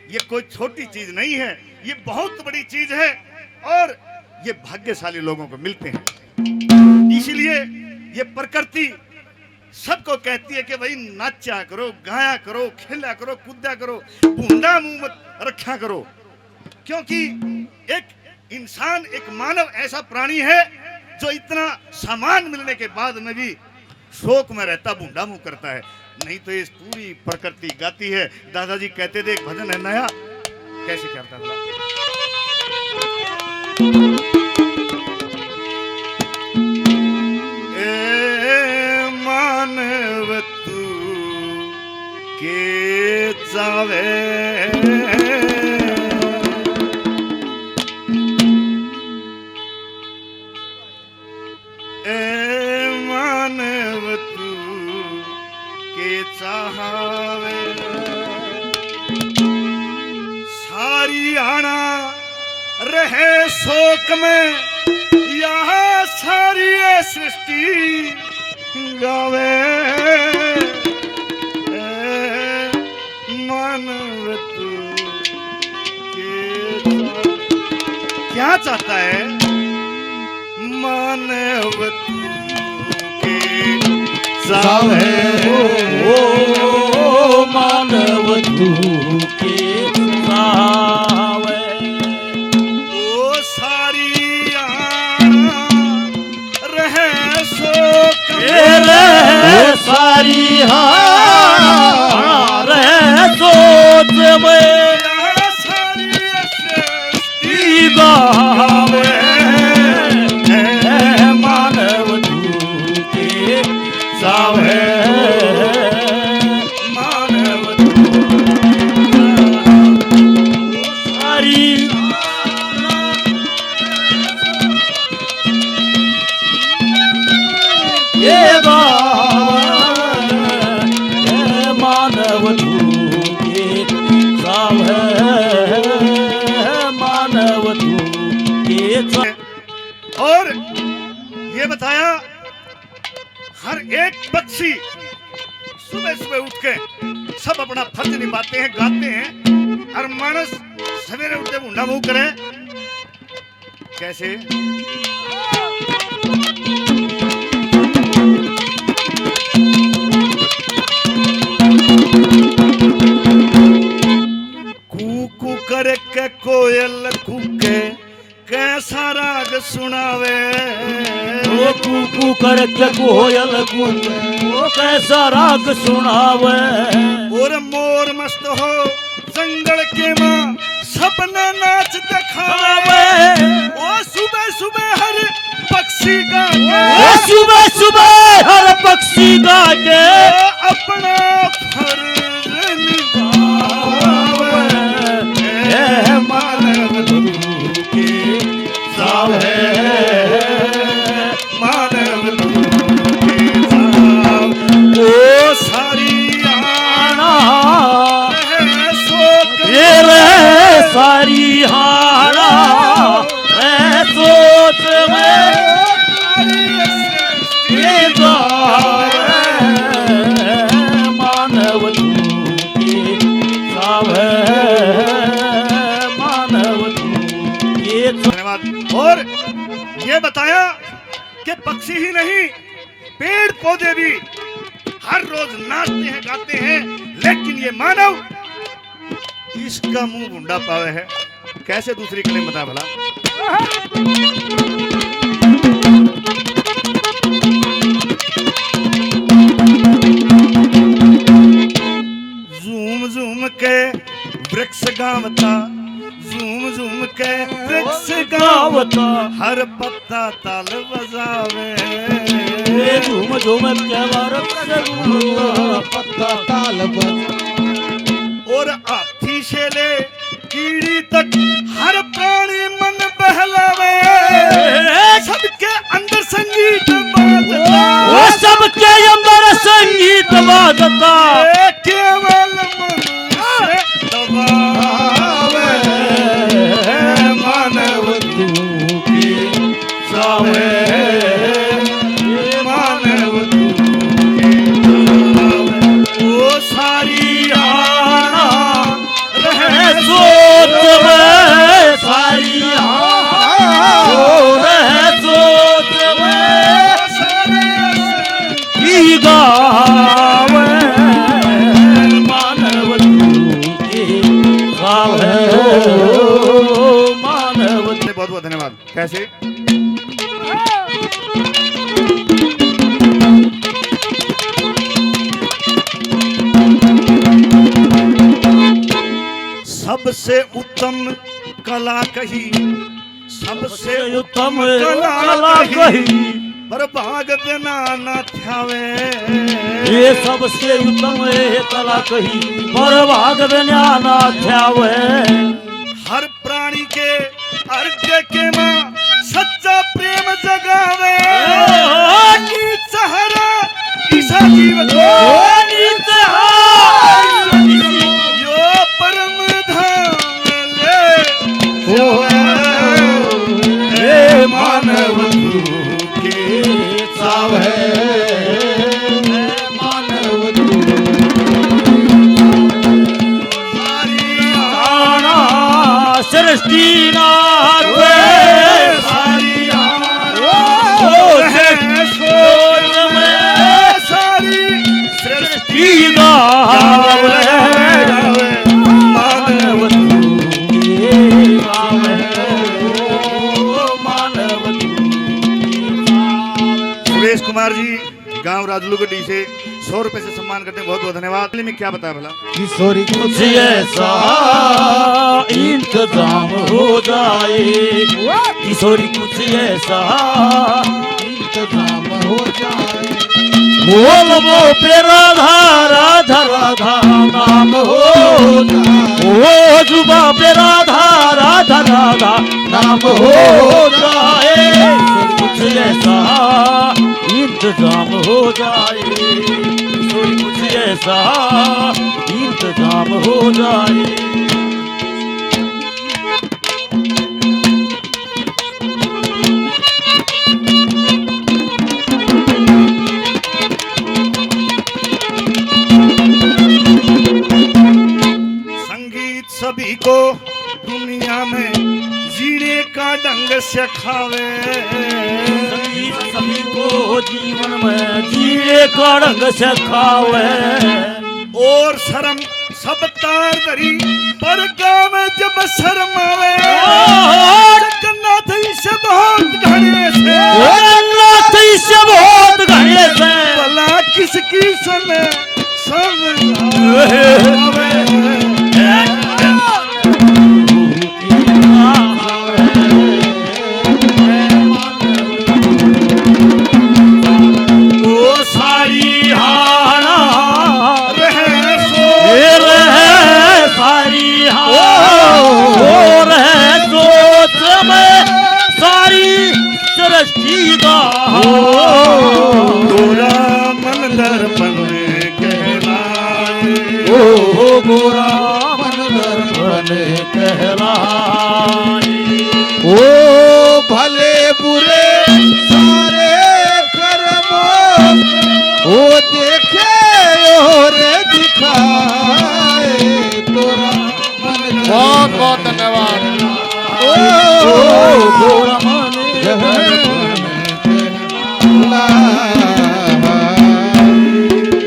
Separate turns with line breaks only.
ये कोई छोटी चीज नहीं है, ये बहुत बड़ी चीज है और ये भाग्यशाली लोगों को मिलते हैं। इसीलिए ये प्रकृति सबको कहती है कि भाई नाचा करो, गाया करो, खेला करो, कूदा करो, बूंदा मुंह मत रखा करो। क्योंकि एक इंसान, एक मानव ऐसा प्राणी है जो इतना सामान मिलने के बाद में भी शोक में रहता, बूंदा मुंह करता है। नहीं तो ये पूरी प्रकृति गाती है। दादाजी कहते थे, एक भजन है नया, कैसे करता था? ए मानव तू के जावे, सारी आना रहे शोक में, यहाँ सारी सृष्टि गावे। मानव तू क्या चाहता है? मानव तू के जावे,
ओ मानव तू के जावे।
ओ सारी आना रहे शोक में,
सारी रहे सोच में,
सारी सृष्टि
गावे। मानव तू के जावे, मानव सारी ये मानव तू के जावे, मानव तू के जावे।
और ये बताया, हर एक पक्षी सुबह सुबह उठ के सब अपना फर्ज निभाते हैं, गाते हैं। और मानस सवेरे उठते बूंदा मुंह करे, कैसे? कू करके कोयल कूके कैसा राग सुनावे।
ओ कू करके कोयल कूके कैसा राग सुनावे।
और मोर मस्त हो जंगल के माँ सपने नाच दिखावे। ओ सुबह सुबह हर पक्षी गाके,
ओ सुबह सुबह हर पक्षी गाके
अपना फर्ज निभावे। मानव तू के जावे, मानव तू के जावे। ओ सारी आना रहे शोक
रहे, सारी हारा रहे सोच में, ये गावे। मानव तू के जावे, मानव तू के
धन्यवाद। और ये बताया कि पक्षी ही नहीं, पेड़ पौधे भी हर रोज नाचते हैं, गाते हैं। लेकिन ये मानव, इसका मुंह बूंदा पावे है। कैसे? दूसरी कड़ी बता भला। झूम झूम के वृक्ष गावता, झूम झूम के वृक्ष गावता, हर पत्ता ताल बजावे।
झूम झूम के पत्ता ताल बजावे।
और हाथी से ले कीड़ी तक हर प्राणी मन बहलावे। सबके अंदर संगीत बाजता,
सबके अंदर संगीत बाजता,
केवल मनुष्य दबावे। मानव तू की जावे, मानव तू की जावे। ओ सारी आना रहे
सावे मानव।
बहुत बहुत धन्यवाद। कैसे सबसे उत्तम कला कही, सबसे
उत्तम कला कही,
पर भाग बिना न थ्यावे।
ये सबसे उत्तम कला कही, पर भाग बिना न थ्यावे।
हर प्राणी के अर्घ्य के मां सच्चा प्रेम जगावे। सहारा ईसा जीव को यो परम धाम ले मानव के सावे मानव
सृष्टि नाथ
सुरेश कुमार जी गांव राजलुगडी से 100 रुपए से सम्मान करते हैं। बहुत बहुत धन्यवाद। में क्या बताया भला?
किशोरी कुछ ऐसा इंतजाम हो जाए, किशोरी कुछ ऐसा इंतजाम हो जाए। बोल वो पे राधा राधा राधा नाम हो जाए, वो जुबा पे राधा राधा राधा नाम हो जाए। कुछ ऐसा इंतजाम हो जाए, कुछ ऐसा इंतजाम हो जाए।
संगीत सभी को दुनिया में जीने का ढंग सिखावे।
संगीत सभी को जीवन में जीने का ढंग सिखावे।
और शर्म सब तार धरी पर गाँव जब शर्म आवे। जगन्नाथ से बहुत घने से,
जगन्नाथ से बहुत घने से,
भला किसकी सुने
गोरा मन दर्पण कहलाए।
ओ भले बुरे सारे कर्मों ओ देखे और दिखाए तोरा मन। बहुत बहुत धन्यवाद।
ओ गोरा